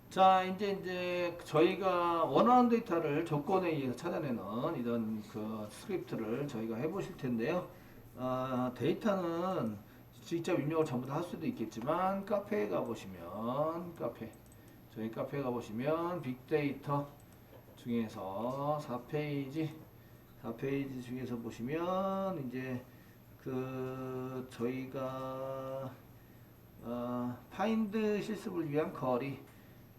자, 이제 저희가 원하는 데이터를 조건에 의해서 찾아내는 이런 그 스크립트를 저희가 해보실 텐데요. 데이터는 직접 입력을 전부 다 할 수도 있겠지만 카페에 가보시면 저희 카페에 가보시면 빅데이터 중에서 4페이지 중에서 보시면 이제 그 저희가 파인드 실습을 위한 쿼리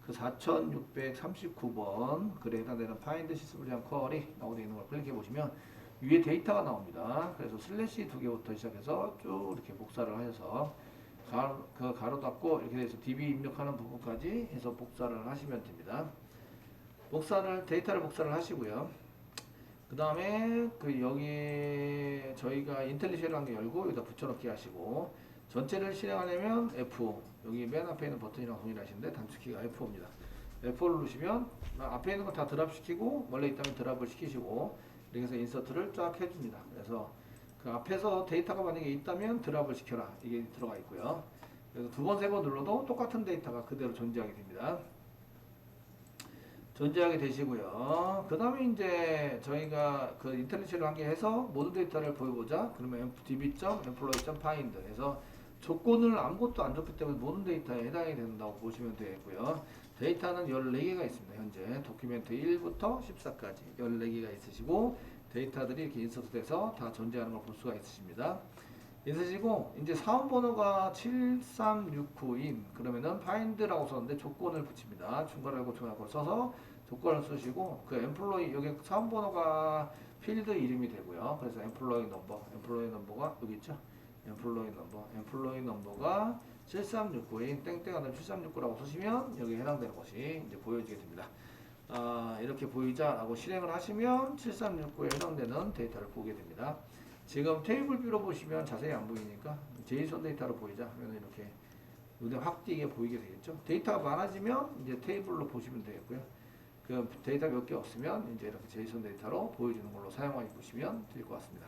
그 4639번 글에 해당되는 파인드 실습을 위한 쿼리 라고 되어 있는 걸 클릭해 보시면 위에 데이터가 나옵니다. 그래서 슬래시 두 개부터 시작해서 쭉 이렇게 복사를 하셔서 가로 닫고 이렇게 돼서 DB 입력하는 부분까지 해서 복사를 하시면 됩니다. 데이터를 복사를 하시고요. 그 다음에 그 여기 저희가 인텔리쉘 한개 열고 여기다 붙여넣기 하시고 전체를 실행하려면 F 여기 맨 앞에 있는 버튼이랑 동일하신데 단축키가 F4입니다. F4를 누르시면 앞에 있는 거 다 드랍시키고 원래 있다면 드랍을 시키시고 이렇게 해서 인서트를 쫙 해줍니다. 그래서 그 앞에서 데이터가 만약에 있다면 드랍을 시켜라 이게 들어가 있고요. 그래서 두 번, 세 번 눌러도 똑같은 데이터가 그대로 존재하게 됩니다. 존재하게 되시고요. 그 다음에 이제 저희가 그 인터넷으로 한 개 해서 모든 데이터를 보여보자. 그러면 db.employee.find 해서 조건을 아무것도 안 줬기 때문에 모든 데이터에 해당이 된다고 보시면 되겠고요. 데이터는 14개가 있습니다. 현재 도큐멘트 1부터 14까지 14개가 있으시고 데이터들이 이렇게 인서트돼서 다 존재하는 걸 볼 수가 있으십니다. 있으시고 이제 사원번호가 7369인 그러면은 find라고 썼는데 조건을 붙입니다. 중괄호하고 중괄호를 써서 조건을 쓰시고 그 employee 여기 사원번호가 필드 이름이 되고요. 그래서 employee 넘버가 여기 있죠. employee 넘버가 7369인 땡땡하는 7369라고 쓰시면 여기에 해당되는 것이 이제 보여지게 됩니다. 이렇게 보이자라고 실행을 하시면 7369에 해당되는 데이터를 보게 됩니다. 지금 테이블 뷰로 보시면 자세히 안 보이니까 제이슨 데이터로 보이자 하면 이렇게 눈에 확 띄게 보이게 되겠죠. 데이터가 많아지면 이제 테이블로 보시면 되겠고요. 그 데이터 몇 개 없으면 이제 이렇게 제이슨 데이터로 보여주는 걸로 사용하여 보시면 될 것 같습니다.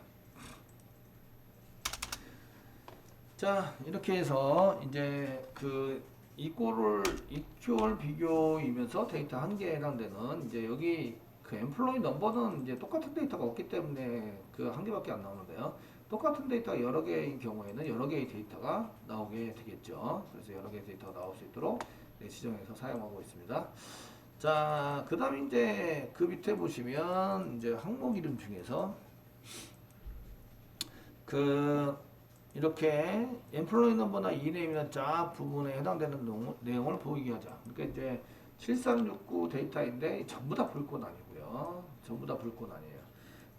자, 이렇게 해서 이제 그 이퀄 비교이면서 데이터 한 개에 해당되는 이제 여기 그 엠플로이 넘버는 이제 똑같은 데이터가 없기 때문에 그 한 개밖에 안 나오는데요. 똑같은 데이터가 여러 개인 경우에는 여러 개의 데이터가 나오게 되겠죠. 그래서 여러 개의 데이터가 나올 수 있도록 지정해서 사용하고 있습니다. 자, 그 다음 이제 그 밑에 보시면 이제 항목 이름 중에서 그 이렇게 엠플로이 넘버나 이네임이나 쫙 부분에 해당되는 내용을 보이게 하자. 그러니까 이제 7369 데이터인데 전부 다 볼 건 아니고요. 전부 다 볼 건 아니에요.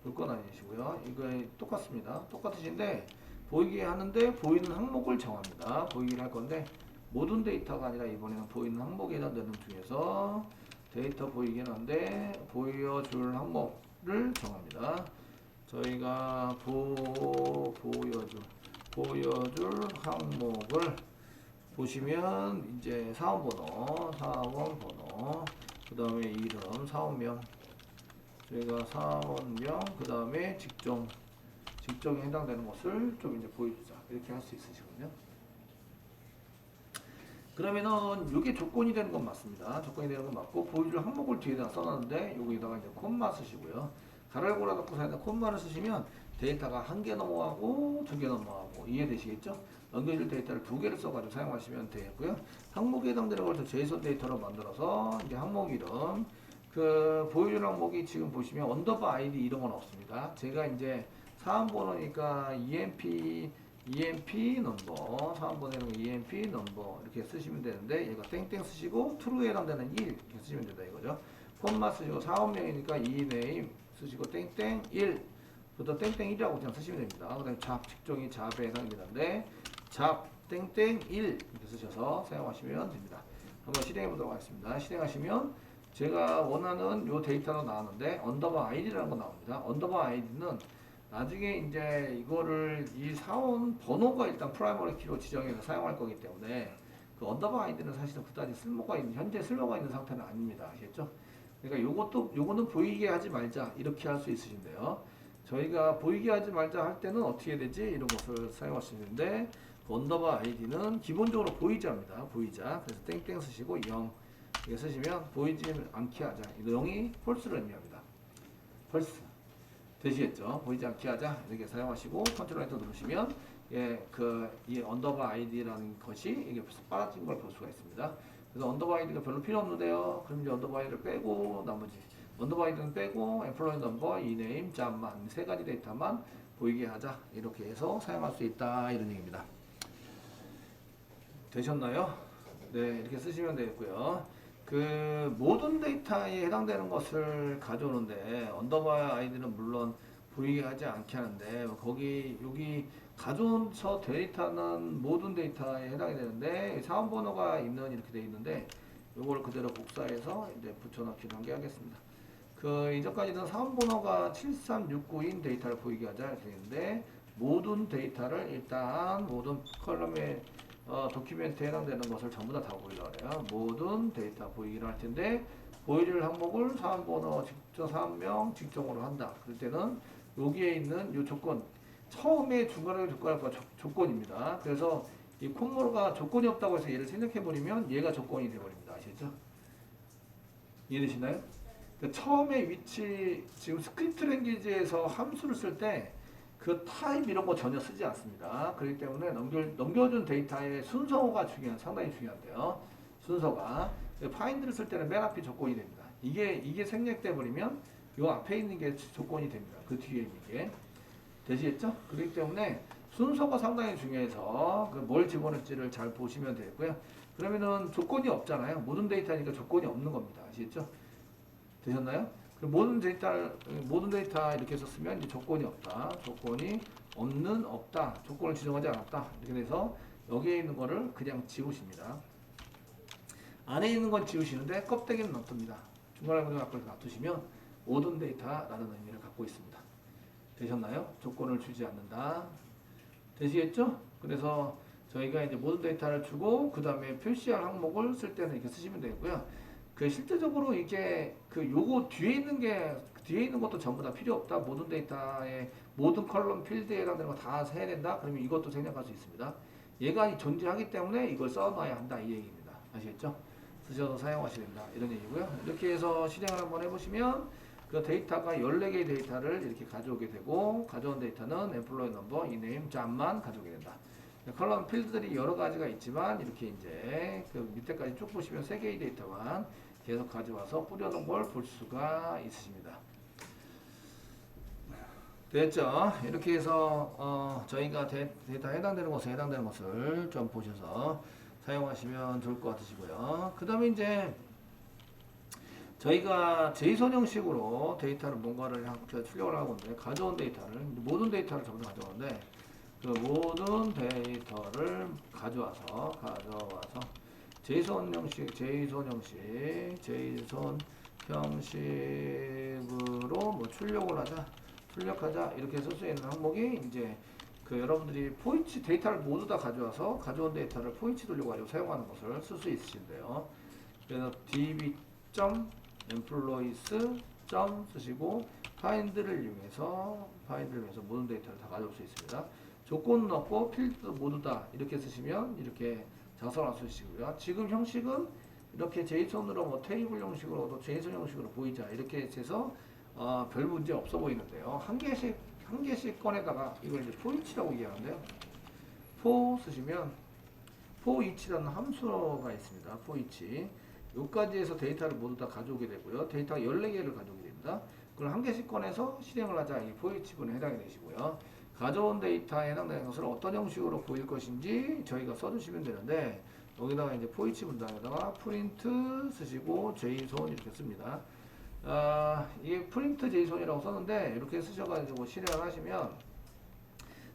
볼 건 아니시고요. 이거 똑같습니다. 똑같으신데 보이게 하는데 보이는 항목을 정합니다. 보이기를 할 건데 모든 데이터가 아니라 이번에는 보이는 항목에 해당되는 중에서 데이터 보이긴 한데 보여줄 항목을 정합니다. 저희가 보여줄 항목을 보시면 이제 사원번호, 그 다음에 이름, 사원명, 저희가 사원명, 그 다음에 직종에 해당되는 것을 좀 이제 보여주자 이렇게 할 수 있으시거든요. 그러면은 이게 조건이 되는 건 맞습니다. 조건이 되는 건 맞고 보여줄 항목을 뒤에다 써놨는데 여기다가 이제 콤마 쓰시고요. 가로를 골아넣고 사이에 콤마를 쓰시면 데이터가 한 개 넘어가고 두 개 넘어가고 이해되시겠죠? 넘겨줄 데이터를 두 개를 써가지고 사용하시면 되겠고요. 항목에 해당되는 걸 제이슨 데이터로 만들어서 이제 항목 이름 그 보여주는 항목이 지금 보시면 언더바 아이디 이런 건 없습니다. 제가 이제 사원번호니까 EMP 넘버 사원번호는 EMP 넘버 이렇게 쓰시면 되는데 얘가 땡땡 쓰시고 true에 해당되는 1 이렇게 쓰시면 된다 이거죠. 콤마 쓰시고 사원명이니까 이네임 쓰시고 땡땡 1 부터 땡땡 1이라고 그냥 쓰시면 됩니다. 그 다음에 잡 직종이 잡에 해당되는데 잡 땡땡 1 이렇게 쓰셔서 사용하시면 됩니다. 한번 실행해 보도록 하겠습니다. 실행하시면 제가 원하는 요 데이터가 나왔는데 언더바 아이디라는 거 나옵니다. 언더바 아이디는 나중에 이제 이거를 이 사원 번호가 일단 프라이머리 키로 지정해서 사용할 거기 때문에 그 언더바 아이디는 사실은 그다지 현재 쓸모가 있는 상태는 아닙니다. 아시겠죠? 그러니까 요거는 보이게 하지 말자 이렇게 할 수 있으신데요. 저희가 보이게 하지 말자 할 때는 어떻게 되지? 이런 것을 사용하시는데 그 언더바 아이디는 기본적으로 보이자입니다. 보이자. 그래서 땡땡 쓰시고 0 이게 쓰시면 보이지 않게 하자. 이 내용이 폴스를 의미합니다. 펄스. 되시겠죠? 보이지 않게 하자. 이렇게 사용하시고 컨트롤 엔터 누르시면 이 언더바 아이디라는 것이 이게 빠진 걸 볼 수가 있습니다. 그래서 언더바 아이디가 별로 필요 없는데요. 그럼 이제 언더바 아이디를 빼고 나머지 언더바 아이디는 빼고 엠플로이 넘버, 이네임, 잠만 세 가지 데이터만 보이게 하자. 이렇게 해서 사용할 수 있다. 이런 얘기입니다. 되셨나요? 네, 이렇게 쓰시면 되겠고요. 그 모든 데이터에 해당되는 것을 가져오는데 언더바 아이디는 물론 보이게 하지 않게 하는데 여기 가져온 저 데이터는 모든 데이터에 해당이 되는데 사원번호가 있는 이렇게 되어 있는데 이걸 그대로 복사해서 이제 붙여넣기를 한게 하겠습니다. 그 이전까지는 사원번호가 7369인 데이터를 보이게 하자 이렇게 되는데 모든 데이터를 일단 모든 컬럼에 도큐멘트에 해당되는 것을 전부 다 보이려고 해요. 모든 데이터 보이기를 할 텐데 보이를 항목을 사원번호 직접 사원명 직종으로 한다. 그럴 때는 여기에 있는 이 조건 처음에 중간에 조건할 거 조건입니다. 그래서 이 콤모가 조건이 없다고 해서 얘를 생략해 버리면 얘가 조건이 되어 버립니다. 아시죠? 이해되시나요? 그러니까 처음에 위치 지금 스크립트 랭귀지에서 함수를 쓸 때 그 타입 이런 거 전혀 쓰지 않습니다. 그렇기 때문에 넘겨준 데이터의 순서가 상당히 중요한데요. 순서가 파인드를 쓸 때는 맨 앞이 조건이 됩니다. 이게 생략돼 버리면 요 앞에 있는 게 조건이 됩니다. 그 뒤에 있는 게 되시겠죠? 그렇기 때문에 순서가 상당히 중요해서 뭘 집어넣을지를 잘 보시면 되고요. 그러면은 조건이 없잖아요. 모든 데이터니까 조건이 없는 겁니다. 아시겠죠? 되셨나요? 모든 데이터 이렇게 썼으면 이제 조건이 없다. 조건이 없는 없다. 조건을 지정하지 않았다. 이렇게 돼서 여기에 있는 거를 그냥 지우십니다. 안에 있는 건 지우시는데 껍데기는 놔둡니다. 중간에 보면 앞을 놔두시면 모든 데이터라는 의미를 갖고 있습니다. 되셨나요? 조건을 주지 않는다. 되시겠죠? 그래서 저희가 이제 모든 데이터를 주고 그 다음에 표시할 항목을 쓸 때는 이렇게 쓰시면 되고요. 실제적으로 이게 요거 뒤에 있는 것도 전부 다 필요 없다. 모든 데이터의 모든 컬럼 필드에 해당되는 거 다 해야 된다. 그러면 이것도 생략할 수 있습니다. 얘가 존재하기 때문에 이걸 써놔야 한다. 이 얘기입니다. 아시겠죠? 쓰셔서 사용하셔야 된다. 이런 얘기고요. 이렇게 해서 실행을 한번 해보시면 그 데이터가 14개의 데이터를 이렇게 가져오게 되고 가져온 데이터는 employee number, 이네임, 잠만 가져오게 된다. 컬럼 필드들이 여러 가지가 있지만 이렇게 이제 그 밑에까지 쭉 보시면 3개의 데이터만 계속 가져와서 뿌려놓은 걸 볼 수가 있으십니다. 됐죠? 이렇게 해서 저희가 데이터 해당되는 것을 좀 보셔서 사용하시면 좋을 것 같으시고요. 그 다음에 이제 저희가 제이선 형식으로 데이터를 뭔가를 출력을 하고 있는데 가져온 데이터를 모든 데이터를 전부 다 가져오는데 그 모든 데이터를 가져와서 제이선 형식으로 뭐 출력하자 이렇게 쓸 수 있는 항목이 이제 여러분들이 데이터를 모두 다 가져와서 가져온 데이터를 포인트 돌려가지고 사용하는 것을 쓸 수 있으신데요. 그래서 db.employees 쓰시고 파인드를 이용해서 모든 데이터를 다 가져올 수 있습니다. 조건 넣고 필드 모두 다 이렇게 쓰시면 이렇게 작성할 수 있고요. 지금 형식은 이렇게 제이선으로 뭐 테이블 형식으로도 제이선 형식으로 보이자 이렇게 해서 별 문제 없어 보이는데요. 한 개씩 꺼내다가 이걸 이제 포이치라고 얘기하는데요. 포 쓰시면 포이치라는 함수가 있습니다. 포이치 여기까지 해서 데이터를 모두 다 가져오게 되고요. 데이터가 14개를 가져오게 됩니다. 그걸 한 개씩 꺼내서 실행을 하자. 이 포이치분에 해당이 되시고요. 가져온 데이터에 해당되는 것을 어떤 형식으로 보일 것인지 저희가 써주시면 되는데 여기다가 이제 포이치 문장에다가 프린트 쓰시고 제이손 이렇게 씁니다. 이게 프린트 제이손이라고 썼는데 이렇게 쓰셔가지고 실행을 하시면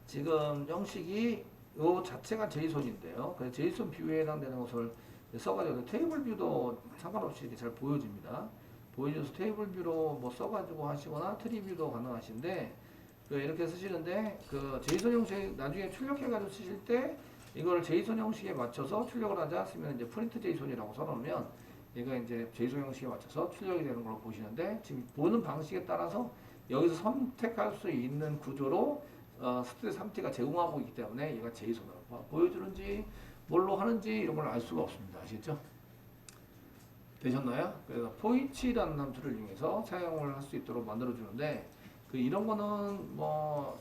지금 형식이 요 자체가 제이손인데요. 그래서 제이손 뷰에 해당되는 것을 써가지고 테이블 뷰도 상관없이 이렇게 잘 보여집니다. 보여줘서 테이블 뷰로 뭐 써가지고 하시거나 트리 뷰도 가능하신데 이렇게 쓰시는데 제이선 형식 나중에 출력해가지고 쓰실 때 이걸 제이선 형식에 맞춰서 출력을 하자 쓰면 이제 프린트 제이선이라고 써놓으면 얘가 이제 제이선 형식에 맞춰서 출력이 되는 걸로 보시는데 지금 보는 방식에 따라서 여기서 선택할 수 있는 구조로 스트레스 3T가 제공하고 있기 때문에 얘가 제이선으로 보여주는지 뭘로 하는지 이런 걸 알 수가 없습니다. 아시겠죠? 되셨나요? 그래서 포이치라는 함수를 이용해서 사용을 할 수 있도록 만들어 주는데 이런 거는 뭐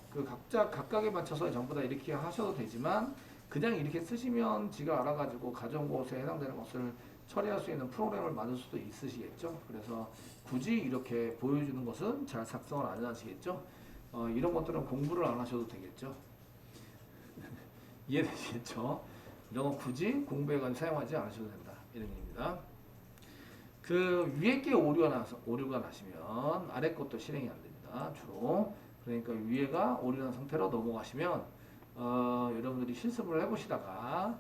각각에 맞춰서 전부 다 이렇게 하셔도 되지만 그냥 이렇게 쓰시면 지가 알아가지고 가정 곳에 해당되는 것을 처리할 수 있는 프로그램을 만들 수도 있으시겠죠. 그래서 굳이 이렇게 보여주는 것은 잘 작성을 안 하시겠죠. 이런 것들은 공부를 안 하셔도 되겠죠. 이해되시겠죠? 이런 거 굳이 공부해가지고 사용하지 않으셔도 된다. 이런 얘기입니다. 그 위에 게 오류가 나시면 아래 것도 실행이 안 됩니다. 주로. 그러니까 위에가 오류난 상태로 넘어가시면 여러분들이 실습을 해보시다가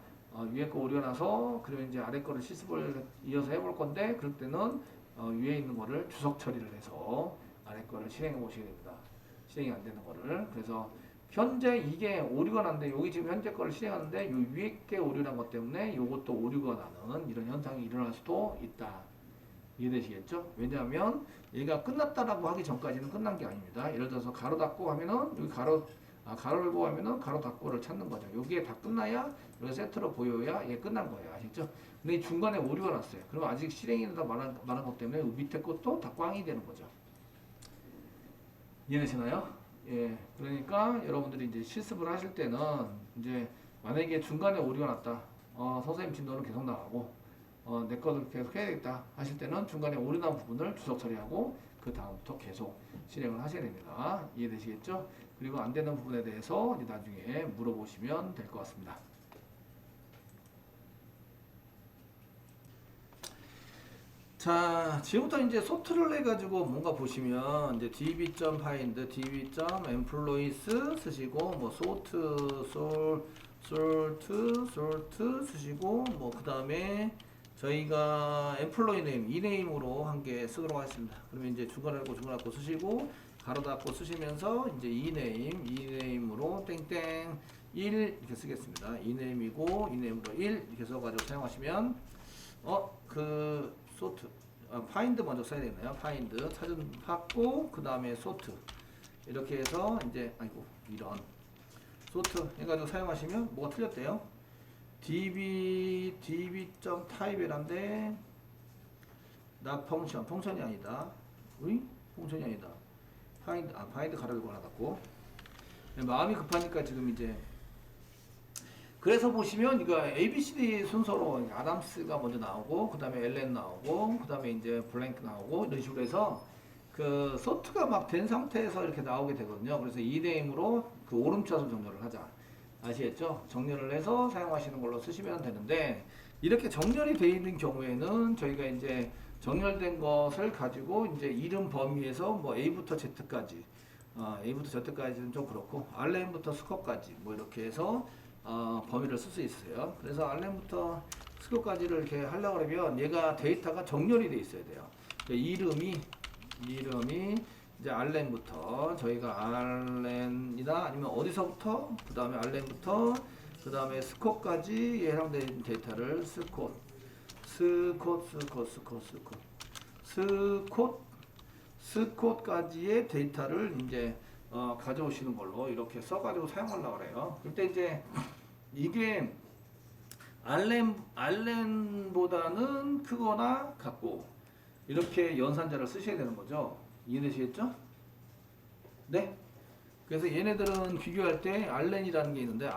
위에 거 오류가 나서 그러면 이제 아래 거를 실습을 이어서 해볼 건데 그럴 때는 위에 있는 거를 주석 처리를 해서 아래 거를 실행해 보시게 됩니다. 실행이 안 되는 거를. 그래서 현재 이게 오류가 났는데 여기 지금 현재 거를 실행하는데 요 위에 게 오류난 것 때문에 요것도 오류가 나는 이런 현상이 일어날 수도 있다. 이해되시겠죠? 왜냐하면 얘가 끝났다라고 하기 전까지는 끝난 게 아닙니다. 예를 들어서 가로 닫고 하면은 여기 가로 열고 하면은 가로 닫고를 찾는 거죠. 여기에 다 끝나야 여기 세트로 보여야 얘 끝난 거예요. 아시죠? 근데 이 중간에 오류가 났어요. 그러면 아직 실행이 된다 말한 것 때문에 밑에 것도 다 꽝이 되는 거죠. 이해되시나요? 예. 그러니까 여러분들이 이제 실습을 하실 때는 이제 만약에 중간에 오류가 났다. 선생님 진도는 계속 나가고 내 것을 계속 해야겠다 하실 때는 중간에 오류 난 부분을 주석 처리하고 그 다음부터 계속 실행을 하셔야 됩니다. 이해되시겠죠? 그리고 안 되는 부분에 대해서 이제 나중에 물어보시면 될 것 같습니다. 자, 지금부터 이제 소트를 해가지고 뭔가 보시면 이제 db.find, db.employees 쓰시고 뭐 sort 쓰시고 뭐 그 다음에 저희가 employee name, 이 네임으로 한 개 쓰도록 하겠습니다. 그러면 이제 중간에 닫고 쓰시고 가로 닫고 쓰시면서 이제 이 네임으로 땡땡 1 이렇게 쓰겠습니다. 이 네임이고 이 네임으로 1 이렇게 써가지고 사용하시면 sort, find 먼저 써야 되나요? find 찾고 그 다음에 sort 이렇게 해서 이제 이런 sort 해가지고 사용하시면 뭐가 틀렸대요? db.type이란데 not 펑션이 아니다. 펑션이 아니다. find 가로 열고 하나 닫고 마음이 급하니까 지금 이제 그래서 보시면 이거 ABCD 순서로 아담스가 먼저 나오고 그 다음에 LN 나오고 그 다음에 이제 블랭크 나오고 이런 식으로 해서 그 소트가 막 된 상태에서 이렇게 나오게 되거든요. 그래서 이 네임으로 그 오름차순 정렬을 하자. 아시겠죠? 정렬을 해서 사용하시는 걸로 쓰시면 되는데 이렇게 정렬이 되어 있는 경우에는 저희가 이제 정렬된 것을 가지고 이제 이름 범위에서 뭐 A부터 Z까지 A부터 Z까지는 좀 그렇고 RN부터 스코까지 뭐 이렇게 해서 범위를 쓸 수 있어요. 그래서 RN부터 스코까지를 이렇게 하려고 그러면 얘가 데이터가 정렬이 돼 있어야 돼요. 이름이 이제 RN부터 저희가 RN이나 아니면 어디서부터 그 다음에 RN부터 그 다음에 스코까지 해당되는 데이터를 스콧까지의 데이터를 이제 가져오시는 걸로 이렇게 써가지고 사용하려고 그래요. 그때 이제 이게 RN보다는 크거나 같고 이렇게 연산자를 쓰셔야 되는 거죠. 이해되시겠죠? 네. 그래서 얘네들은 비교할 때 RN이라는 게 있는데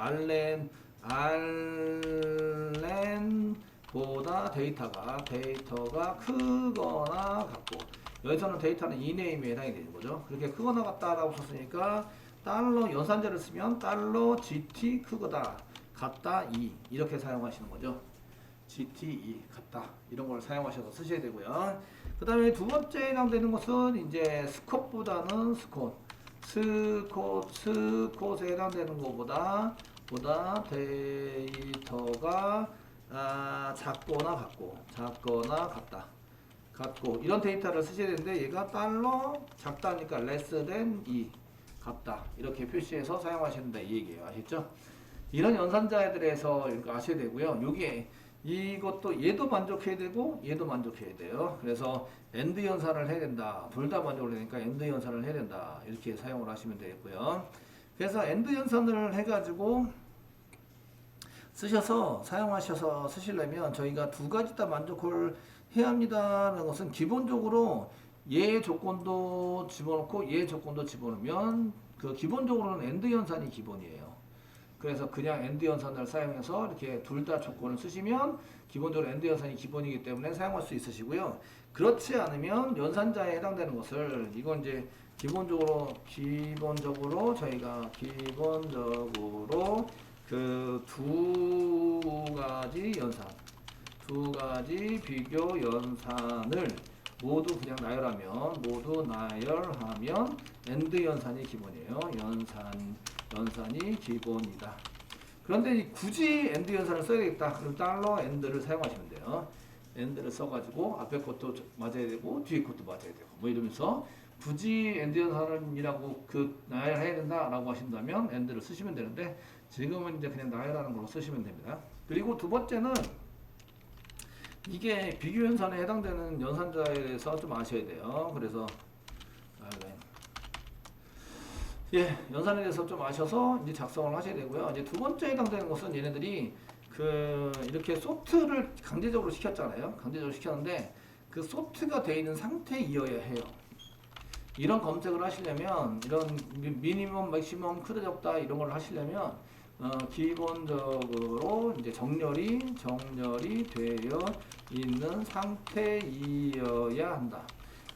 RN보다 데이터가 크거나 같고 여기서는 데이터는 이네임에 해당이 되는 거죠. 그렇게 크거나 같다라고 썼으니까 달러 연산자를 쓰면 달러 GT 크거다 같다 2 이렇게 사용하시는 거죠. GT2 같다 이런 걸 사용하셔서 쓰셔야 되고요. 그 다음에 두 번째 해당되는 것은 이제 스콧보다는 스콧에 해당되는 것보다 데이터가 작거나 같다 이런 데이터를 쓰셔야 되는데 얘가 달러 작다니까 less than 2 같다 이렇게 표시해서 사용하셔야 된다 이 얘기예요. 아시죠? 이런 연산자들에서 이렇게 아셔야 되고요. 요게 이것도 얘도 만족해야 되고 얘도 만족해야 돼요. 그래서 AND 연산을 해야 된다. 둘 다 만족을 되니까 AND 연산을 해야 된다. 이렇게 사용을 하시면 되겠고요. 그래서 AND 연산을 해가지고 쓰셔서 사용하셔서 쓰시려면 저희가 두 가지 다 만족을 해야 합니다라는 것은 기본적으로 얘 조건도 집어넣고 얘 조건도 집어넣으면 그 기본적으로는 엔드 연산이 기본이에요. 그래서 그냥 엔드 연산을 사용해서 이렇게 둘 다 조건을 쓰시면 기본적으로 엔드 연산이 기본이기 때문에 사용할 수 있으시고요. 그렇지 않으면 연산자에 해당되는 것을 이건 이제 기본적으로 저희가 기본적으로 그 두 가지 연산, 두 가지 비교 연산을 모두 그냥 나열하면 엔드 연산이 기본이에요. 연산이 기본이다. 그런데 굳이 엔드 연산을 써야겠다. 그럼 달러 엔드를 사용하시면 돼요. 엔드를 써가지고 앞에 것도 맞아야 되고 뒤에 것도 맞아야 되고 뭐 이러면서 굳이 엔드 연산이라고 그 나열해야 된다라고 하신다면 엔드를 쓰시면 되는데 지금은 이제 그냥 나열하는 걸로 쓰시면 됩니다. 그리고 두 번째는 이게 비교 연산에 해당되는 연산자에 대해서 좀 아셔야 돼요. 그래서 연산에 대해서 좀 아셔서 이제 작성을 하셔야 되고요. 이제 두 번째 해당되는 것은 얘네들이 이렇게 소트를 강제적으로 시켰잖아요. 강제적으로 시켰는데 그 소트가 되어 있는 상태이어야 해요. 이런 검색을 하시려면 이런 미니멈, 맥시멈, 크다 적다 이런 걸 하시려면 기본적으로 이제 정렬이 되어 있는 상태이어야 한다.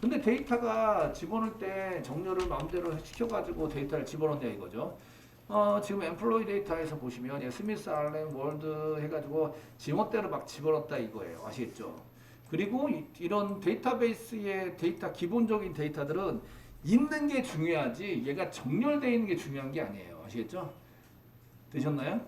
근데 데이터가 집어넣을 때 정렬을 마음대로 시켜가지고 데이터를 집어넣냐 이거죠. 지금 엠플로이 데이터에서 보시면 스미스, 알렌, 월드 해가지고 지멋대로 막 집어넣었다 이거예요. 아시겠죠? 그리고 이런 데이터베이스의 기본적인 데이터들은 있는 게 중요하지 얘가 정렬되어 있는 게 중요한 게 아니에요. 아시겠죠? 되셨나요?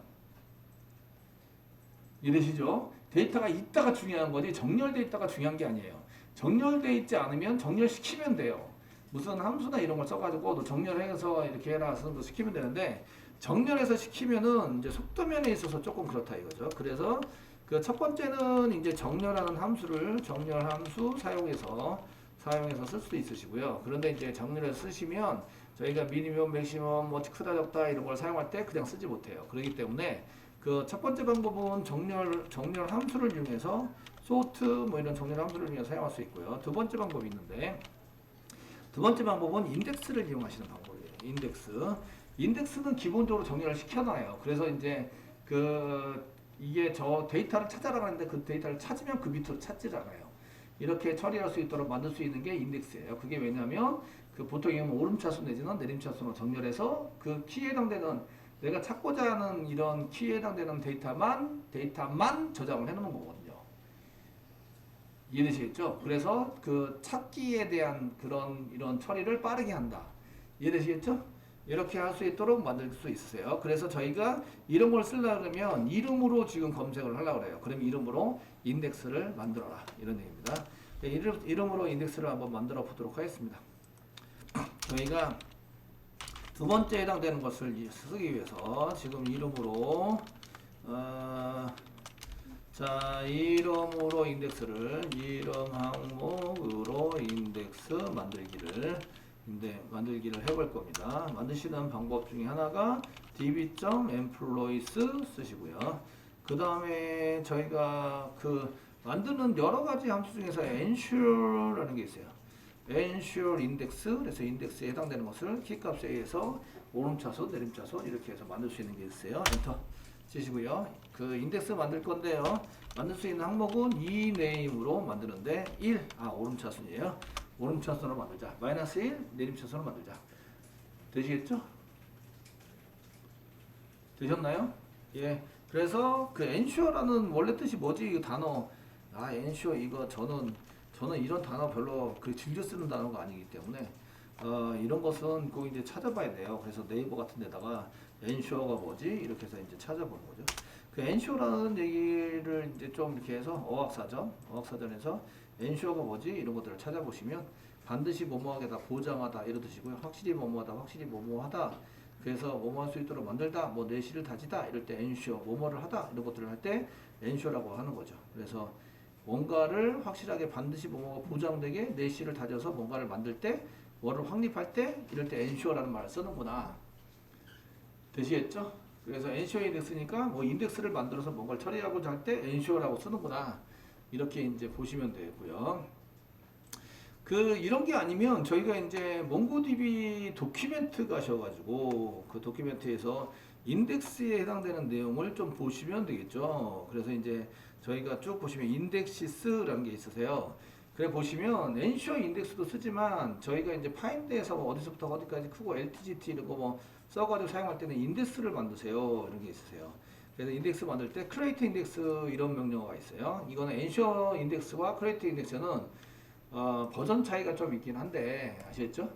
이해되시죠? 데이터가 있다가 중요한 거지 정렬되어 있다가 중요한 게 아니에요. 정렬되어 있지 않으면 정렬시키면 돼요. 무슨 함수나 이런 걸 써가지고 너 정렬해서 이렇게 해라 쓰는 시키면 되는데 정렬해서 시키면은 이제 속도면에 있어서 조금 그렇다 이거죠. 그래서 그 첫 번째는 이제 정렬하는 함수를 정렬함수 사용해서 쓸 수도 있으시고요. 그런데 이제 정렬해서 쓰시면 저희가 미니멈, 맥시멈, 뭐 크다 적다 이런 걸 사용할 때 그냥 쓰지 못해요. 그렇기 때문에 그 첫 번째 방법은 정렬 함수를 이용해서 소트 뭐 이런 정렬 함수를 이용해서 사용할 수 있고요. 두 번째 방법이 있는데 두 번째 방법은 인덱스를 이용하시는 방법이에요. 인덱스는 기본적으로 정렬을 시켜놔요. 그래서 이제 이게 저 데이터를 찾아나가는데 그 데이터를 찾으면 그 밑으로 찾질 않아요. 이렇게 처리할 수 있도록 만들 수 있는 게 인덱스예요. 그게 왜냐면 보통 이건 오름차수 내지는 내림차수로 정렬해서 그 키에 해당되는 내가 찾고자 하는 이런 키에 해당되는 데이터만 저장을 해놓는 거거든요. 이해되시겠죠? 그래서 그 찾기에 대한 이런 처리를 빠르게 한다. 이해되시겠죠? 이렇게 할 수 있도록 만들 수 있으세요. 그래서 저희가 이런 걸 쓰려고 그러면 이름으로 지금 검색을 하려고 그래요. 그럼 이름으로 인덱스를 만들어라. 이런 얘기입니다. 이름으로 인덱스를 한번 만들어 보도록 하겠습니다. 저희가 두 번째 해당되는 것을 쓰기 위해서 지금 이름으로 이름으로 인덱스를 이름 항목으로 인덱스 만들기를 해볼 겁니다. 만드시는 방법 중에 하나가 db.employees 쓰시고요. 그 다음에 저희가 만드는 여러 가지 함수 중에서 ensure라는 게 있어요. ensure index, 그래서 인덱스에 해당되는 것을 키값에 의해서 오름차수, 내림차수 이렇게 해서 만들 수 있는 게 있어요. 엔터 치시고요. 인덱스 만들 건데요. 만들 수 있는 항목은 이 네임으로 만드는데 오름차순이에요. 오름차순으로 만들자. -1, 내림차순으로 만들자. 되시겠죠? 되셨나요? 예. 그래서 ensure라는 원래 뜻이 뭐지? 이 단어. ensure 이거 저는 이런 단어 별로 즐겨 쓰는 단어가 아니기 때문에 이런 것은 꼭 이제 찾아봐야 돼요. 그래서 네이버 같은 데다가 ensure가 뭐지? 이렇게 해서 이제 찾아보는 거죠. ensure라는 얘기를 이제 좀 이렇게 해서 어학사전에서 ensure가 뭐지? 이런 것들을 찾아보시면 반드시 뭐뭐하게다 보장하다 이런 뜻이고요. 확실히 뭐뭐하다, 확실히 뭐뭐하다. 그래서 뭐뭐 할 수 있도록 만들다, 뭐 내실을 다지다 이럴 때 ensure, 뭐뭐를 하다 이런 것들을 할 때 ensure라고 하는 거죠. 그래서 뭔가를 확실하게 반드시 뭐뭐가 보장되게 내실을 다져서 뭔가를 만들 때 뭐를 확립할 때 이럴 때 ensure라는 말을 쓰는구나. 되시겠죠? 그래서 엔쇼 인덱스니까 뭐 인덱스를 만들어서 뭔가를 처리하고자 할 때 엔쇼라고 쓰는구나. 이렇게 이제 보시면 되고요. 이런 게 아니면 저희가 이제 몽고DB 도큐멘트 가셔가지고 그 도큐멘트에서 인덱스에 해당되는 내용을 좀 보시면 되겠죠. 그래서 이제 저희가 쭉 보시면 인덱시스라는 게 있으세요. 그래 보시면 엔슈어 인덱스도 쓰지만 저희가 이제 파인드에서 뭐 어디서부터 어디까지 크고 LTGT 이런 거 뭐 써가지고 사용할 때는 인덱스를 만드세요. 이런 게 있으세요. 그래서 인덱스 만들 때 create 인덱스 이런 명령어가 있어요. 이거는 엔슈어 인덱스와 create 인덱스는 버전 차이가 좀 있긴 한데 아시겠죠?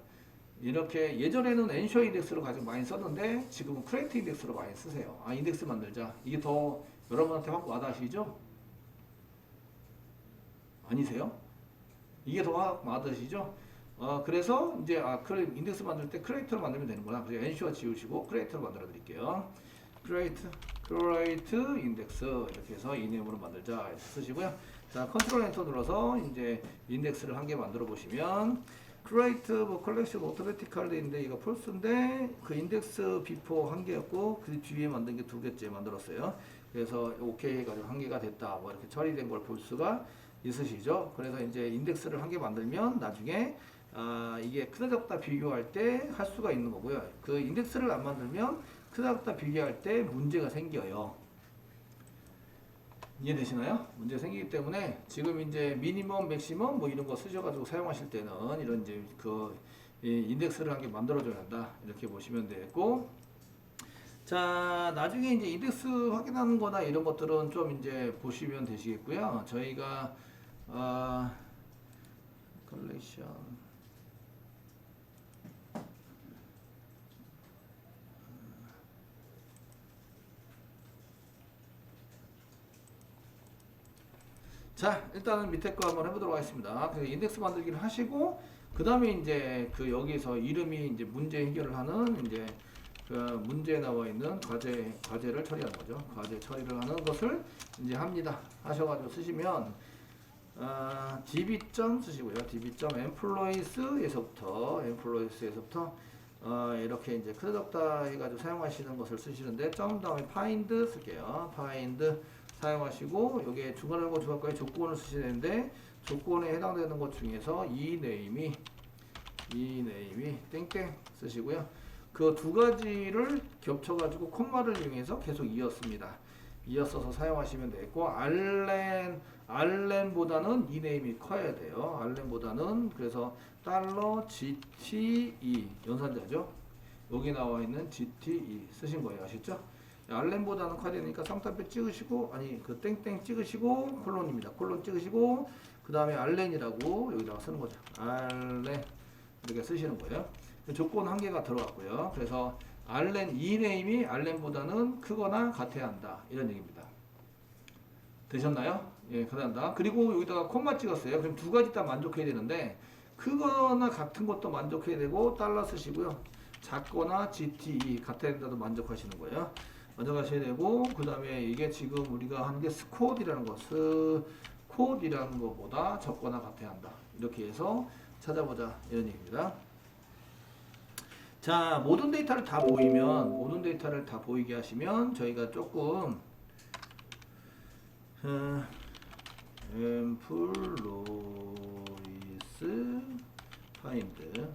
이렇게 예전에는 엔쇼 인덱스로 가지고 많이 썼는데 지금은 크레이트 인덱스로 많이 쓰세요. 인덱스 만들자. 이게 더 여러분한테 확 와닿으시죠? 아니세요? 이게 더 확 와닿으시죠? 그래서 이제 인덱스 만들 때 크레이트로 만들면 되는구나. 그래서 엔쇼 지우시고 크레이트로 만들어 드릴게요. 크레이트 인덱스 이렇게 해서 이네임으로 만들자 이렇게 쓰시고요. 자, 컨트롤 엔터 눌러서 이제 인덱스를 한 개 만들어 보시면 create 뭐 collection automatically인데 이거 false인데 그 인덱스 before 한 개였고 그 뒤에 만든 게 두 개째 만들었어요. 그래서 오케이 해가지고 한 개가 됐다. 뭐 이렇게 처리된 걸 볼 수가 있으시죠. 그래서 이제 인덱스를 한 개 만들면 나중에 이게 크다 작다 비교할 때 할 수가 있는 거고요. 그 인덱스를 안 만들면 크다 작다 비교할 때 문제가 생겨요. 이해되시나요? 문제 생기기 때문에 지금 이제 미니멈, 맥시멈 뭐 이런 거 쓰셔가지고 사용하실 때는 이런 이제 인덱스를 한 개 만들어줘야 한다. 이렇게 보시면 되고. 자, 나중에 이제 인덱스 확인하는 거나 이런 것들은 좀 이제 보시면 되시겠고요. 저희가, 컬렉션. 자, 일단은 밑에 거 한번 해보도록 하겠습니다. 그래서 인덱스 만들기를 하시고, 그 다음에 이제 여기서 이름이 이제 문제 해결을 하는 이제 그 문제에 나와 있는 과제를 처리하는 거죠. 과제 처리를 하는 것을 이제 합니다. 하셔가지고 쓰시면, db. 쓰시고요. db.employees에서부터, 이렇게 이제 크다 적다 해가지고 사용하시는 것을 쓰시는데, 다음에 find 쓸게요. find 사용하시고 여기에 중간하고 중간까지 조건을 쓰셔야 되는데 조건에 해당되는 것 중에서 이 네임이 땡땡 쓰시고요. 그 두 가지를 겹쳐가지고 콤마를 이용해서 계속 이었습니다. 이어서서 사용하시면 되겠고 알렌보다는 이 네임이 커야 돼요. 알렌보다는 그래서 $GTE 연산자죠. 여기 나와 있는 GTE 쓰신 거예요. 아시죠? 알렌보다는 커야 되니까 쌍따옴표 찍으시고 그 땡땡 찍으시고 콜론입니다. 콜론 찍으시고 그 다음에 알렌이라고 여기다가 쓰는 거죠. 알렌 이렇게 쓰시는 거예요. 조건 한 개가 들어갔고요. 그래서 알렌 이 네임이 알렌보다는 크거나 같아야 한다 이런 얘기입니다. 되셨나요? 예, 그다음다. 그리고 여기다가 콤마 찍었어요. 그럼 두 가지 다 만족해야 되는데 크거나 같은 것도 만족해야 되고 달러 쓰시고요. 작거나 GTE 같아야 된다도 만족하시는 거예요. 만족하셔야 되고 그 다음에 이게 지금 우리가 하는 게 스코드라는 거 스코드라는 것보다 적거나 같아야 한다. 이렇게 해서 찾아보자 이런 얘기입니다. 자, 모든 데이터를 다 보이게 하시면 저희가 조금 employees find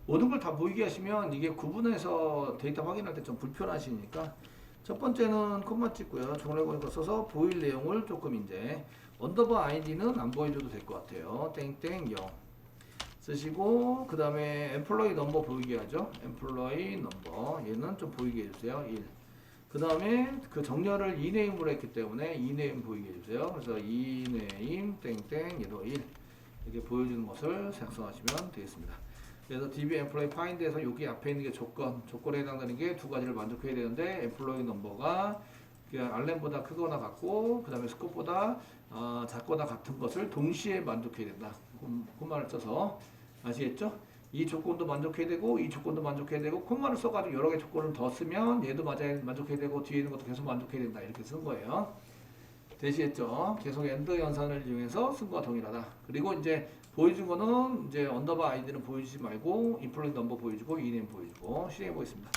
모든 걸 다 보이게 하시면 이게 구분해서 데이터 확인할 때 좀 불편하시니까 첫 번째는 콤마 찍고요. 중괄호 거 써서 보일 내용을 조금 이제 언더바 아이디는 안 보여줘도 될 것 같아요. 땡땡 0 쓰시고 그 다음에 엠플로이 넘버 보이게 하죠. 엠플로이 넘버 얘는 좀 보이게 해주세요. 1 그 다음에 그 정렬을 이네임으로 했기 때문에 이네임 보이게 해주세요. 그래서 이네임 땡땡 얘도 1 이렇게 보여주는 것을 작성하시면 되겠습니다. 그래서 DB Employee Find에서 여기 앞에 있는 게 조건에 해당되는 게 두 가지를 만족해야 되는데 Employee 넘버가 알렌보다 크거나 같고 그 다음에 스코보다 작거나 같은 것을 동시에 만족해야 된다. 콤마를 써서 아시겠죠? 이 조건도 만족해야 되고 이 조건도 만족해야 되고 콤마를 써가지고 여러 개 조건을 더 쓰면 얘도 만족해야 되고 뒤에 있는 것도 계속 만족해야 된다. 이렇게 쓴 거예요. 되시겠죠? 계속 엔드 연산을 이용해서 쓴 거와 동일하다. 그리고 이제 보여준 거는 이제 언더바 아이디는 보여주지 말고 인플루언 넘버 보여주고 이네임 보여주고 실행해 보겠습니다.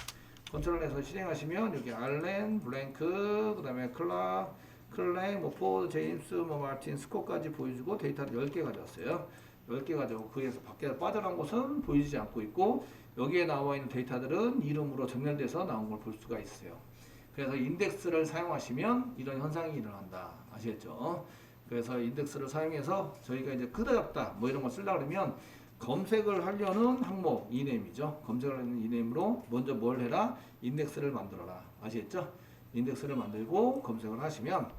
컨트롤에서 실행하시면 여기 알렌, 블랭크, 그 다음에 클랭, 뭐 포드, 제임스, 뭐 마틴, 스코까지 보여주고 데이터를 10개 가져왔어요. 10개 가져오고 그에서 밖에 빠져나온 것은 보이지 않고 있고 여기에 나와 있는 데이터들은 이름으로 정렬돼서 나온 걸 볼 수가 있어요. 그래서 인덱스를 사용하시면 이런 현상이 일어난다. 아시겠죠? 그래서 인덱스를 사용해서 저희가 이제 끄덕였다 뭐 이런 거 쓰려고 그러면 검색을 하려는 항목 이네임이죠. 검색을 하는 이네임으로 먼저 뭘 해라? 인덱스를 만들어라. 아시겠죠? 인덱스를 만들고 검색을 하시면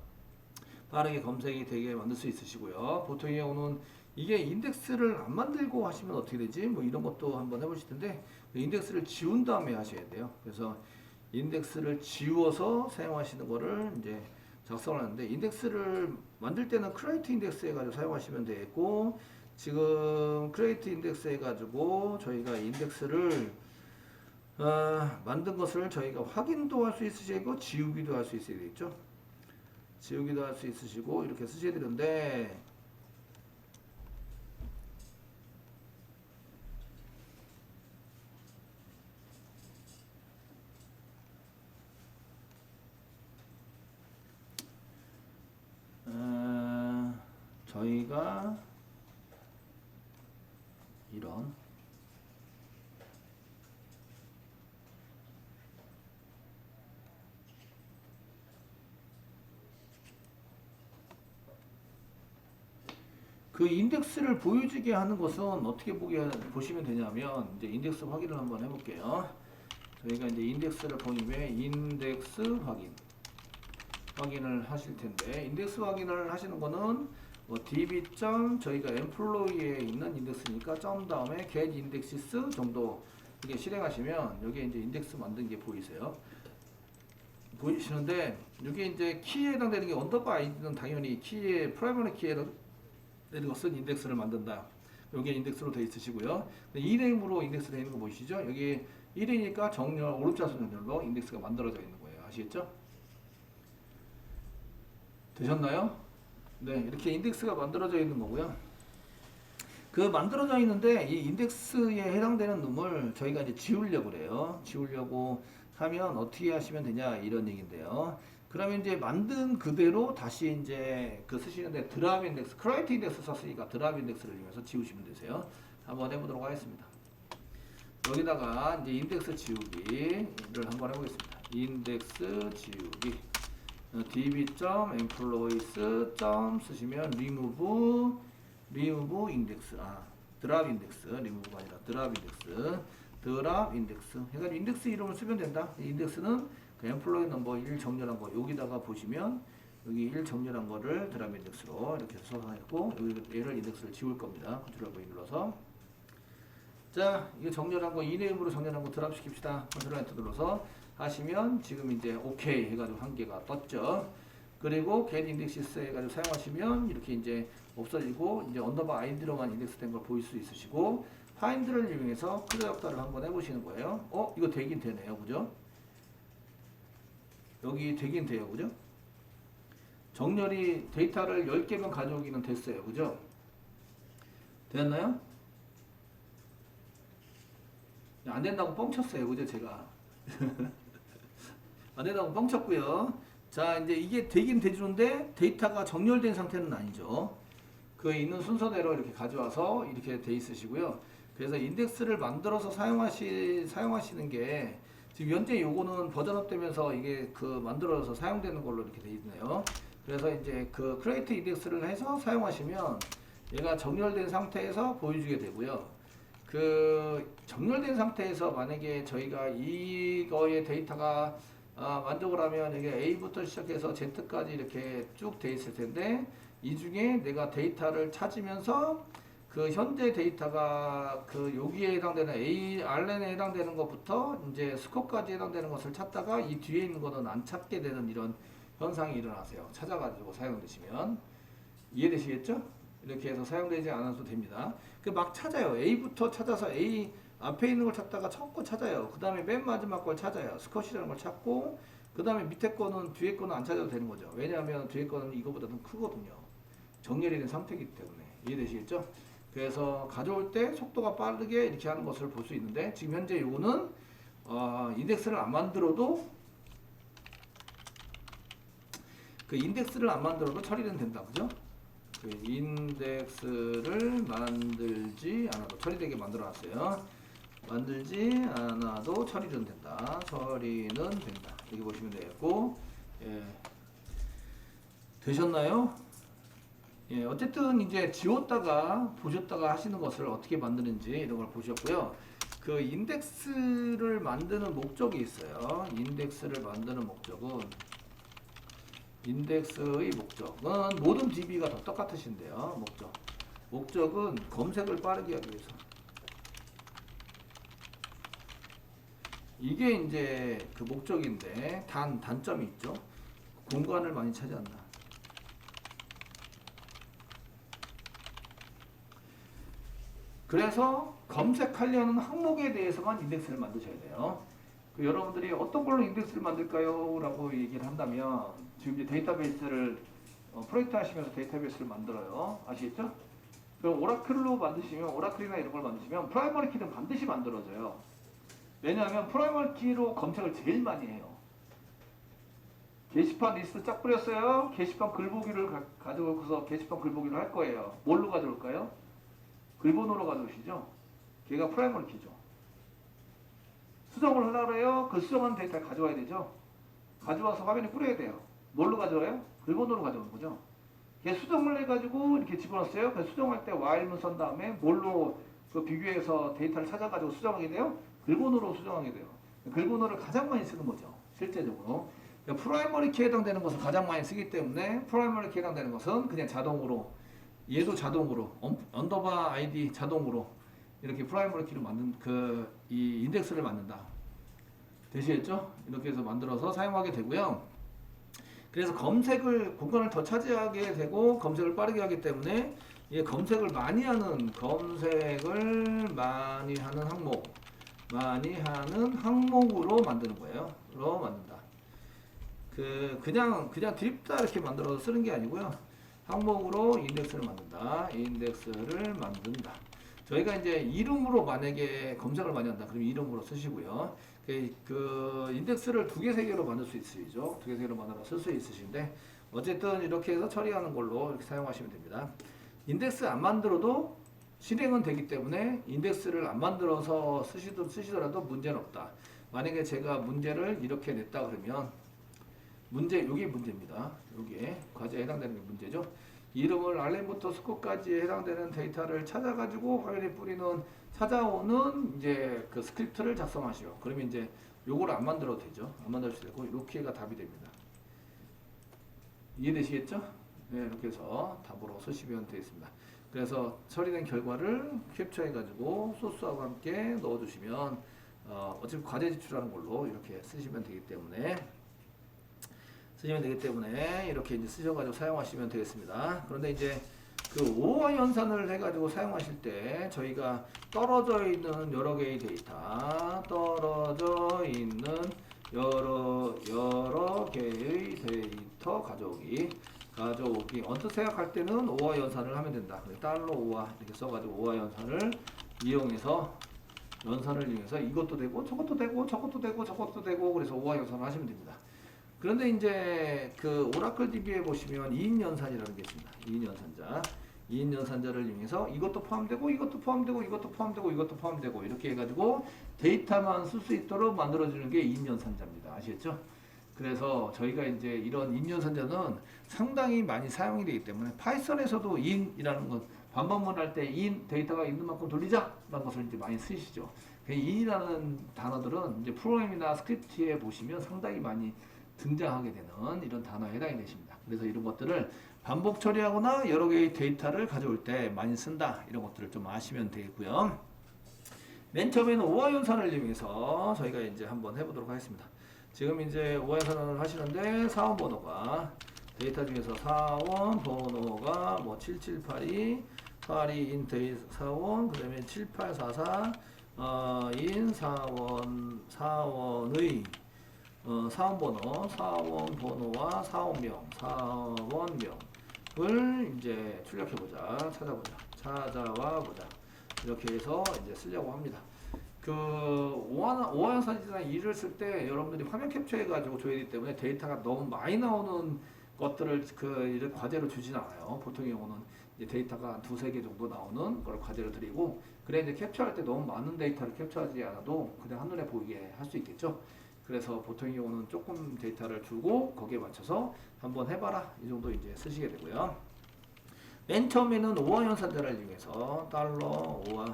빠르게 검색이 되게 만들 수 있으시고요. 보통의 경우는 이게 인덱스를 안 만들고 하시면 어떻게 되지? 뭐 이런 것도 한번 해보실 텐데 인덱스를 지운 다음에 하셔야 돼요. 그래서 인덱스를 지워서 사용하시는 거를 이제 작성을 하는데 인덱스를 만들 때는 크리에이트 인덱스 해가지고 사용하시면 되고 지금 크리에이트 인덱스 해가지고 저희가 인덱스를 만든 것을 저희가 확인도 할 수 있으시고 지우기도 할 수 있어야 되겠죠. 지우기도 할 수 있으시고 이렇게 쓰셔야 되는데 저희가 이런 그 인덱스를 보여주게 하는 것은 어떻게 보시면 되냐면 이제 인덱스 확인을 한번 해볼게요. 저희가 이제 인덱스를 보이면 인덱스 확인을 하실 텐데 인덱스 확인을 하시는 거는 뭐 db. 저희가 employee에 있는 인덱스니까 점 다음에 get indexes 정도 이게 실행하시면 여기 이제 인덱스 만든 게 보이세요. 보이시는데 여기 이제 키에 해당되는 게 언더바 아이디는 당연히 키에 프라이머리 키에 해당되는 것은 인덱스를 만든다. 여기 인덱스로 되어 있으시고요. 이네임으로 인덱스 되어 있는 거 보이시죠? 여기 1이니까 정렬 오른쪽에서 정렬로 인덱스가 만들어져 있는 거예요. 아시겠죠? 되셨나요? 네, 이렇게 인덱스가 만들어져 있는 거고요. 그 만들어져 있는데 이 인덱스에 해당되는 놈을 저희가 이제 지우려고 그래요. 지우려고 하면 어떻게 하시면 되냐 이런 얘기인데요. 그러면 이제 만든 그대로 다시 이제 그 쓰시는데 드랍 인덱스, 크리에이트 인덱스 썼으니까 드랍 인덱스를 이용해서 지우시면 되세요. 한번 해보도록 하겠습니다. 여기다가 이제 인덱스 지우기를 한번 해보겠습니다. 인덱스 지우기. db.employees. 쓰시면 remove index. 드랍 인덱스. remove가 아니라 드랍 인덱스. 해가지고 인덱스 이름을 쓰면 된다. 이 인덱스는 그 employee 넘버 1 정렬한 거 여기다가 보시면 여기 1 정렬한 거를 드랍 인덱스로 이렇게 써서 했고 여기 얘를 인덱스를 지울 겁니다. 컨트롤 V 눌러서 자, 이거 정렬한 거 이네임으로 정렬한 거 드랍 시킵시다. 컨트롤 엔터 눌러서 하시면 지금 이제 오케이 해가지고 한 개가 떴죠. 그리고 get indexes 해가지고 사용하시면 이렇게 이제 없어지고 이제 언더바 아이디로만 인덱스 된 걸 보일 수 있으시고 find를 이용해서 크드 역할을 한번 해보시는 거예요. 이거 되긴 되네요. 그죠? 여기 되긴 돼요. 그죠? 정렬이 데이터를 10개만 가져오기는 됐어요. 그죠? 됐나요? 안 된다고 뻥쳤어요. 그죠? 제가. 안 된다고 뻥쳤고요. 자, 이제 이게 되긴 되주는데 데이터가 정렬된 상태는 아니죠. 그 있는 순서대로 이렇게 가져와서 이렇게 돼 있으시고요. 그래서 인덱스를 만들어서 사용하시는 게 지금 현재 요거는 버전업 되면서 이게 그 만들어서 사용되는 걸로 이렇게 돼 있네요. 그래서 이제 그 크리에이트 인덱스를 해서 사용하시면 얘가 정렬된 상태에서 보여주게 되고요. 그 정렬된 상태에서 만약에 저희가 이거의 데이터가 만족을 하면 이게 A부터 시작해서 Z까지 이렇게 쭉 돼 있을 텐데 이 중에 내가 데이터를 찾으면서 그 현재 데이터가 그 여기에 해당되는 RN에 해당되는 것부터 이제 스코까지 해당되는 것을 찾다가 이 뒤에 있는 거는 안 찾게 되는 이런 현상이 일어나세요. 찾아가지고 사용되시면 이해되시겠죠? 이렇게 해서 사용되지 않아도 됩니다. 그 막 찾아요. A부터 찾아서 A 앞에 있는 걸 찾다가 첫 거 찾아요. 그 다음에 맨 마지막 걸 찾아요. 스컷이라는 걸 찾고 그 다음에 밑에 거는 뒤에 거는 안 찾아도 되는 거죠. 왜냐하면 뒤에 거는 이거보다는 크거든요. 정렬이 된 상태이기 때문에 이해되시겠죠? 그래서 가져올 때 속도가 빠르게 이렇게 하는 것을 볼 수 있는데 지금 현재 요거는 인덱스를 안 만들어도 처리는 된다, 그죠? 그 인덱스를 만들지 않아도 처리되게 만들어놨어요. 만들지 않아도 처리는 된다. 처리는 된다. 이렇게 보시면 되겠고, 예. 되셨나요? 예, 어쨌든 이제 지웠다가 보셨다가 하시는 것을 어떻게 만드는지 이런 걸 보셨고요. 그 인덱스를 만드는 목적이 있어요. 인덱스를 만드는 인덱스의 목적은 모든 DB가 다 똑같으신데요. 목적은 검색을 빠르게 하기 위해서. 이게 이제 그 목적인데 단점이 있죠. 공간을 많이 차지한다. 그래서 검색하려는 항목에 대해서만 인덱스를 만드셔야 돼요. 여러분들이 어떤 걸로 인덱스를 만들까요? 라고 얘기를 한다면 지금 이제 데이터베이스를 프로젝트 하시면서 데이터베이스를 만들어요. 아시겠죠? 그럼 오라클로 만드시면 오라클이나 이런 걸 만드시면 프라이머리 키는 반드시 만들어져요. 왜냐하면 프라이머리 키로 검색을 제일 많이 해요. 게시판 리스트 쫙 뿌렸어요. 게시판 글보기를 가져오고서 게시판 글보기를 할 거예요. 뭘로 가져올까요? 글번호로 가져오시죠. 걔가 프라이머리 키죠. 수정을 하려고 해요. 그 수정한 데이터를 가져와야 되죠. 가져와서 화면에 뿌려야 돼요. 뭘로 가져와요? 글번호로 가져오는 거죠. 걔 수정을 해가지고 이렇게 집어넣었어요. 그 수정할 때 while문 쓴 다음에 뭘로 그 비교해서 데이터를 찾아가지고 수정하게 돼요? 글번호로 수정하게 돼요. 글번호를 가장 많이 쓰는 거죠. 실제적으로. 프라이머리 키에 해당되는 것을 가장 많이 쓰기 때문에 프라이머리 키에 해당되는 것은 그냥 자동으로 얘도 자동으로 언더바 아이디 자동으로 이렇게 프라이머리 키를 만든 이 인덱스를 만든다. 되시겠죠? 이렇게 해서 만들어서 사용하게 되고요. 그래서 검색을 공간을 더 차지하게 되고 검색을 빠르게 하기 때문에 이 검색을 많이 하는 항목으로 만드는 거예요. 로 만든다. 그냥 드립다 이렇게 만들어서 쓰는 게 아니고요. 항목으로 인덱스를 만든다. 저희가 이제 이름으로 만약에 검색을 많이 한다. 그럼 이름으로 쓰시고요. 그 인덱스를 2개, 3개로 만들 수 있으시죠. 2개, 3개로 만들어 쓸 수 있으신데 어쨌든 이렇게 해서 처리하는 걸로 이렇게 사용하시면 됩니다. 인덱스 안 만들어도 실행은 되기 때문에 인덱스를 안 만들어서 쓰시더라도 문제는 없다. 만약에 제가 문제를 이렇게 냈다 그러면 요게 문제입니다. 요게 과제에 해당되는 게 문제죠. 이름을 알렘부터 스코까지 해당되는 데이터를 찾아가지고 화면에 찾아오는 이제 그 스크립트를 작성하시오. 그러면 이제 요거를 안 만들어도 되죠. 안 만들 수 되고 이렇게가 답이 됩니다. 이해되시겠죠? 네, 이렇게 해서 답으로 쓰시면 되겠습니다. 그래서 처리된 결과를 캡처해가지고 소스하고 함께 넣어주시면 어차피 과제 제출하는 걸로 이렇게 쓰시면 되기 때문에 이렇게 이제 쓰셔가지고 사용하시면 되겠습니다. 그런데 이제 그 오어 연산을 해가지고 사용하실 때 저희가 떨어져 있는 여러 개의 데이터, 가져오기. 언뜻 생각할 때는 오어 연산을 하면 된다. 달러 오어 이렇게 써가지고 오어 연산을 이용해서 이것도 되고 저것도 되고 그래서 오어 연산을 하시면 됩니다. 그런데 이제 그 오라클 DB에 보시면 2인 연산이라는 게 있습니다. 2인 연산자를 이용해서 이것도 포함되고 이것도 포함되고 이렇게 해가지고 데이터만 쓸 수 있도록 만들어주는 게 2인 연산자입니다. 아시겠죠? 그래서 저희가 이제 이런 2인 연산자는 상당히 많이 사용이 되기 때문에 파이썬에서도 2인이라는 건 반복문 할 때 2인 데이터가 있는 만큼 돌리자라는 것을 이제 많이 쓰시죠. 2인이라는 단어들은 이제 프로그램이나 스크립트에 보시면 상당히 많이 등장하게 되는 이런 단어에 해당이 되십니다. 그래서 이런 것들을 반복 처리하거나 여러 개의 데이터를 가져올 때 많이 쓴다. 이런 것들을 좀 아시면 되겠고요. 맨 처음에는 오어 연산을 이용해서 저희가 이제 한번 해보도록 하겠습니다. 지금 이제 오어 연산을 하시는데 사원 번호가 데이터 중에서 사원 번호가 뭐 7782, 82인 사원, 그 다음에 7844 인 사원의 사원번호와 사원명을 이제 출력해보자, 찾아와 보자. 이렇게 해서 이제 쓰려고 합니다. 그 오화연산이나 일을 쓸 때 여러분들이 화면 캡처해가지고 줘야 되기 때문에 데이터가 너무 많이 나오는 것들을 이런 과제로 주진 않아요. 보통 경우는 이제 데이터가 한 두세 개 정도 나오는 걸 과제로 드리고, 그래 이제 캡처할 때 너무 많은 데이터를 캡처하지 않아도 그냥 한눈에 보이게 할 수 있겠죠. 그래서 보통 경우는 조금 데이터를 주고 거기에 맞춰서 한번 해봐라 이 정도 이제 쓰시게 되고요. 맨 처음에는 오화연산자를 이용해서 달러 오화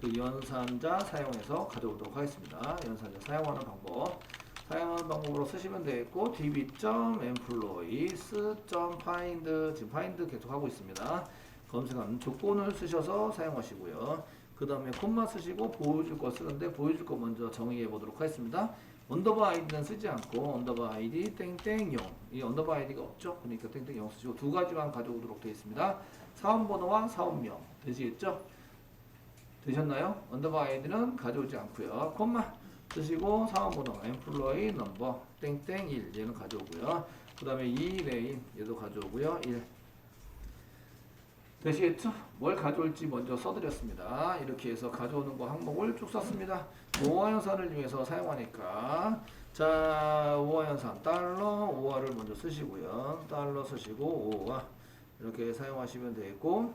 그 연산자 사용해서 가져오도록 하겠습니다. 연산자 사용하는 방법. 사용하는 방법으로 쓰시면 되겠고, db.employees.find 지금 find 계속 하고 있습니다. 검색하는 조건을 쓰셔서 사용하시고요. 그 다음에 콤마 쓰시고 보여줄 거 쓰는데 보여줄 거 먼저 정의해 보도록 하겠습니다. 언더바 아이디는 쓰지 않고 언더바 아이디 땡땡 0, 이 언더바 아이디가 없죠. 그러니까 땡땡 0 쓰시고 두 가지만 가져오도록 되어 있습니다. 사원번호와 사원명 되시겠죠? 되셨나요? 언더바 아이디는 가져오지 않고요. 콤마 쓰시고 사원번호 employee number 땡땡 1 얘는 가져오고요. 그 다음에 2 네임 얘도 가져오고요. 1 되시겠죠? 뭘 가져올지 먼저 써드렸습니다. 이렇게 해서 가져오는 거 항목을 쭉 썼습니다. 오화연산을 이용해서 사용하니까, 자 오화연산 달러 오화를 먼저 쓰시고요. 달러 쓰시고 오화 이렇게 사용하시면 되겠고,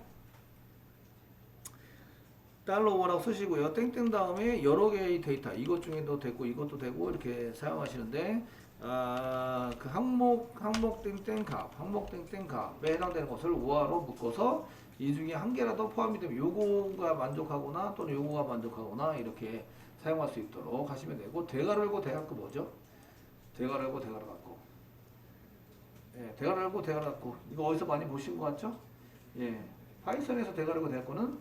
달러 오화라고 쓰시고요. 땡땡 다음에 여러 개의 데이터 이것 중에도 되고 이것도 되고 이렇게 사용하시는데, 그 항목 땡땡 값 항목 땡땡 값에 해당되는 것을 오화로 묶어서 이 중에 한 개라도 포함이 되면 요거가 만족하거나 또는 요거가 만족하거나 이렇게 사용할 수 있도록 하시면 되고, 대괄호 열고 대괄호 뭐죠? 대괄호 열고 대괄호 닫고, 예, 대괄호 열고 대괄호 닫고 이거 어디서 많이 보신 것 같죠? 예, 파이썬에서 대괄호 열고 대괄호는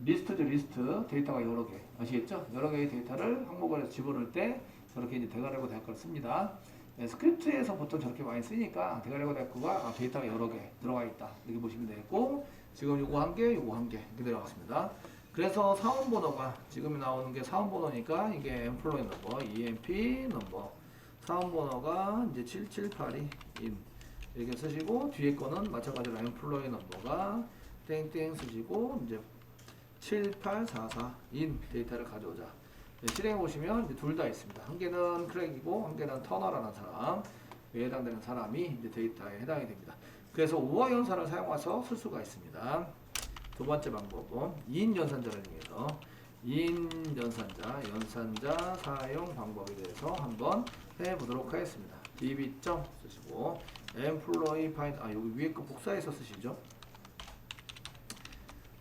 리스트죠. 리스트 데이터가 여러 개 아시겠죠? 여러 개의 데이터를 항목을 해서 집어넣을 때 저렇게 이제 대괄호 대괄호를 씁니다. 네, 스크립트에서 보통 저렇게 많이 쓰니까 대괄호 대괄호가 데이터가 여러 개 들어가 있다 이렇게 보시면 되겠고, 지금 요거 한 개, 요거 한 개 이렇게 들어갔습니다. 그래서 사원번호가 지금 나오는 게 사원번호니까 이게 employee number, EMP number, 사원번호가 이제 7782 in 이렇게 쓰시고, 뒤에 거는 마찬가지로 employee number가 땡땡 쓰시고 이제 7844인 데이터를 가져오자. 네, 실행해 보시면 둘 다 있습니다. 한 개는 크랙이고 한 개는 터너라는 사람에 해당되는 사람이 이제 데이터에 해당이 됩니다. 그래서 오화연산을 사용해서 쓸 수가 있습니다. 두 번째 방법은 인 연산자를 이용해서 인 연산자 사용 방법에 대해서 한번 해보도록 하겠습니다. db. 쓰시고 employee find 여기 위에 거 복사해서 쓰시죠.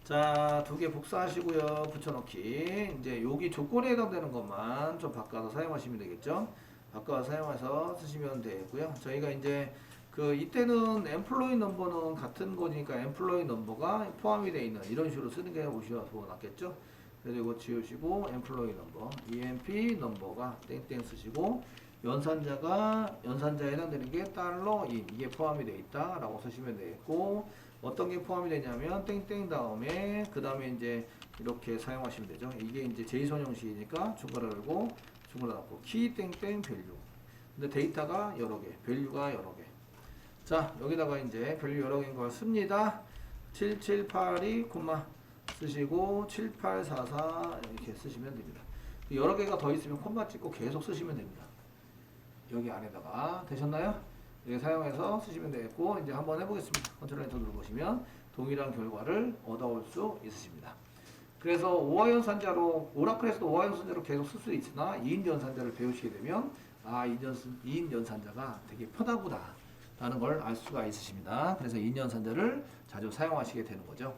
자, 두 개 복사하시고요. 붙여넣기. 이제 여기 조건에 해당되는 것만 좀 바꿔서 사용하시면 되겠죠. 바꿔서 사용해서 쓰시면 되고요. 저희가 이제 이때는 employee number는 같은 거니까 employee number가 포함이 되어 있는 이런 식으로 쓰는 게 오셔서 낫겠죠. 그래서 이거 지우시고 employee number, EMP number가 땡땡 쓰시고, 연산자에 해당되는 게 달러 인 이게 포함이 되어 있다라고 쓰시면 되겠고, 어떤 게 포함이 되냐면 땡땡 다음에 그 다음에 이제 이렇게 사용하시면 되죠. 이게 이제 제이선 형식이니까 중괄호 열고 중괄호 닫고 키 땡땡 밸류. 근데 데이터가 여러 개, 밸류가 여러 개. 자, 여기다가 이제 밸류 여러 개인 걸 씁니다. 7782 콤마 쓰시고 7844 이렇게 쓰시면 됩니다. 여러 개가 더 있으면 콤마 찍고 계속 쓰시면 됩니다. 여기 안에다가 되셨나요? 이렇게 사용해서 쓰시면 되겠고, 이제 한번 해보겠습니다. 컨트롤 엔터 눌러보시면 동일한 결과를 얻어올 수 있으십니다. 그래서 오화연산자로 오라클에서도 오화연산자로 계속 쓸 수 있으나 2인 연산자를 배우시게 되면 2인 연산자가 되게 편하구나 라는 걸 알 수가 있으십니다. 그래서 2인 연산자를 자주 사용하시게 되는 거죠.